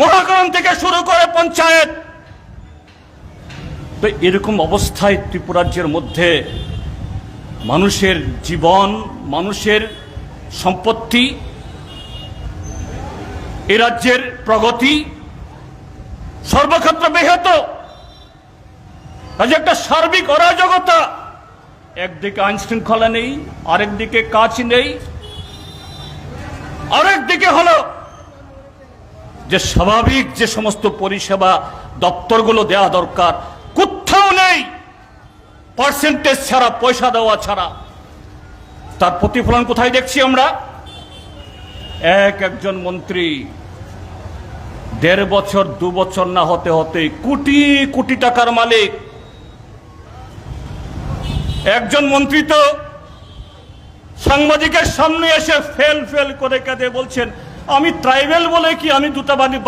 মহাকরণ থেকে শুরু করে পঞ্চায়েত। তো এরকম অবস্থায় ত্রিপুরাজ্যের মধ্যে মানুষের জীবন, মানুষের সম্পত্তি, এ রাজ্যের প্রগতি সর্বক্ষেত্রে ব্যাহত। কাজে একটা সার্বিক অরাজকতা, একদিকে আইন শৃঙ্খলা নেই, আরেকদিকে কাজ নেই, আরেকদিকে হলো যে স্বাভাবিক যে সমস্ত পরিষেবা দপ্তরগুলো দেওয়া দরকার কোথাও নেই, পার্সেন্টেজ ছাড়া, পয়সা দেওয়া ছাড়া। তার প্রতিফলন কোথায় দেখছি আমরা? একজন মন্ত্রী 1.5 বছর 2 বছর না হতে হতে কোটি কোটি টাকার মালিক। একজন মন্ত্রী তো সাংবাদিকের সামনে এসে ফেল করে কাঁদে বলছেন, আমি ট্রাইবেল বলে কি আমি দুটা বাড়ি